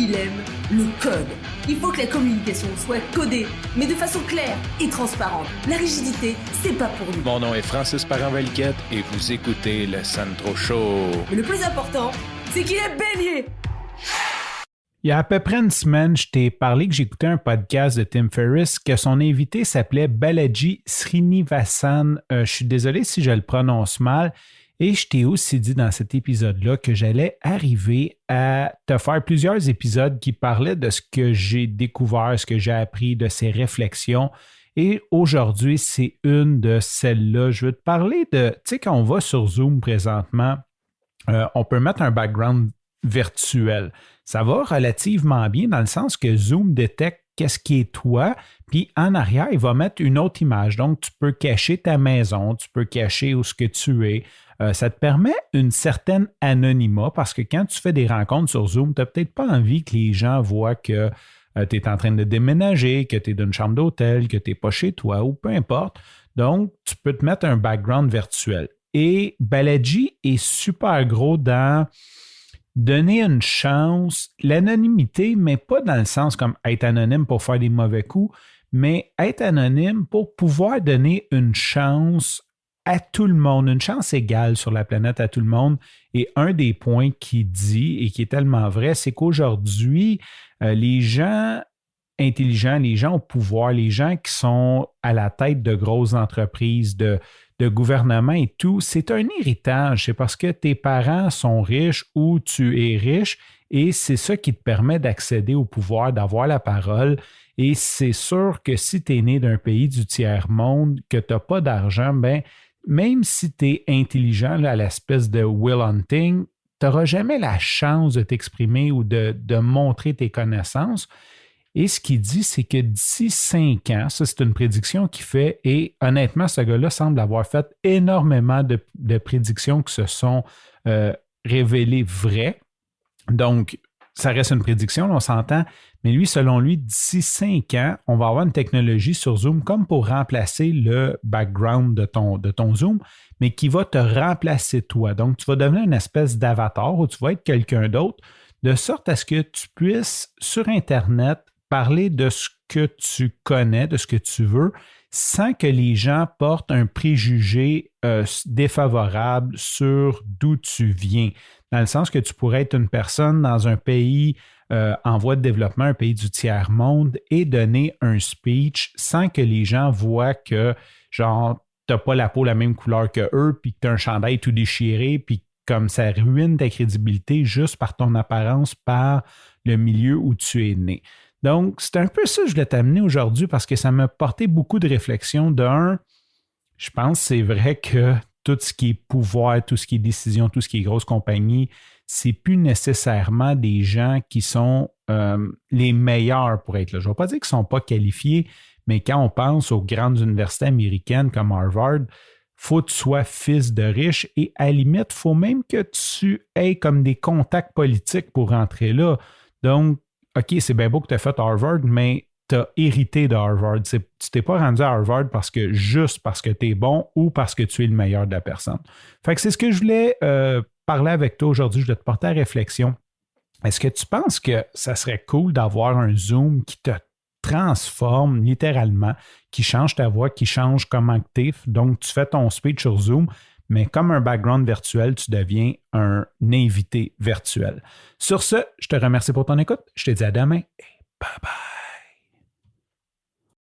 il aime le code. Il faut que la communication soit codée, mais de façon claire et transparente. La rigidité, c'est pas pour nous. Mon nom est Francis Parent-Valquette et vous écoutez le Sandro Show. Mais le plus important, c'est qu'il est bélier. Il y a à peu près une semaine, je t'ai parlé que j'écoutais un podcast de Tim Ferriss, que son invité s'appelait Balaji Srinivasan. Je suis désolé si je le prononce mal. Et je t'ai aussi dit dans cet épisode-là que j'allais arriver à te faire plusieurs épisodes qui parlaient de ce que j'ai découvert, ce que j'ai appris, de ces réflexions. Et aujourd'hui, c'est une de celles-là. Je veux te parler de, tu sais, quand on va sur Zoom présentement, on peut mettre un background virtuel. Ça va relativement bien dans le sens que Zoom détecte qu'est-ce qui est toi, puis en arrière, il va mettre une autre image. Donc, tu peux cacher ta maison, tu peux cacher où ce que tu es. Ça te permet une certaine anonymat parce que quand tu fais des rencontres sur Zoom, tu n'as peut-être pas envie que les gens voient que tu es en train de déménager, que tu es d'une chambre d'hôtel, que tu n'es pas chez toi ou peu importe. Donc, tu peux te mettre un background virtuel. Et Balaji est super gros dans donner une chance, l'anonymité, mais pas dans le sens comme être anonyme pour faire des mauvais coups, mais être anonyme pour pouvoir donner une chance à tout le monde, une chance égale sur la planète à tout le monde. Et un des points qu'il dit et qui est tellement vrai, c'est qu'aujourd'hui, les gens intelligents, les gens au pouvoir, les gens qui sont à la tête de grosses entreprises, de gouvernement et tout, c'est un héritage. C'est parce que tes parents sont riches ou tu es riche et c'est ça qui te permet d'accéder au pouvoir, d'avoir la parole. Et c'est sûr que si tu es né d'un pays du tiers-monde, que tu n'as pas d'argent, ben même si tu es intelligent là, à l'espèce de Will Hunting, tu n'auras jamais la chance de t'exprimer ou de montrer tes connaissances. Et ce qu'il dit, c'est que d'ici 5 ans, ça c'est une prédiction qu'il fait, et honnêtement, ce gars-là semble avoir fait énormément de prédictions qui se sont révélées vraies. Donc, ça reste une prédiction, on s'entend, mais lui, selon lui, d'ici 5 ans, on va avoir une technologie sur Zoom comme pour remplacer le background de ton Zoom, mais qui va te remplacer toi. Donc, tu vas devenir une espèce d'avatar où tu vas être quelqu'un d'autre, de sorte à ce que tu puisses, sur Internet, parler de ce que tu connais, de ce que tu veux, sans que les gens portent un préjugé défavorable sur d'où tu viens. Dans le sens que tu pourrais être une personne dans un pays en voie de développement, un pays du tiers-monde, et donner un speech sans que les gens voient que, genre, tu n'as pas la peau la même couleur que eux, puis que tu as un chandail tout déchiré, puis comme ça ruine ta crédibilité juste par ton apparence, par le milieu où tu es né. Donc, c'est un peu ça que je voulais t'amener aujourd'hui parce que ça m'a porté beaucoup de réflexion. D'un, je pense que c'est vrai que tout ce qui est pouvoir, tout ce qui est décision, tout ce qui est grosse compagnie, c'est plus nécessairement des gens qui sont les meilleurs pour être là. Je ne vais pas dire qu'ils ne sont pas qualifiés, mais quand on pense aux grandes universités américaines comme Harvard, faut que tu sois fils de riche et à la limite, il faut même que tu aies comme des contacts politiques pour rentrer là. Donc, OK, c'est bien beau que tu as fait Harvard, mais tu as hérité de Harvard. Tu t'es pas rendu à Harvard juste parce que tu es bon ou parce que tu es le meilleur de la personne. Fait que c'est ce que je voulais parler avec toi aujourd'hui. Je voulais te porter à réflexion. Est-ce que tu penses que ça serait cool d'avoir un Zoom qui te transforme littéralement, qui change ta voix, qui change comment tu es? Donc, tu fais ton speech sur Zoom, mais comme un background virtuel, tu deviens un invité virtuel. Sur ce, je te remercie pour ton écoute. Je te dis à demain et bye bye.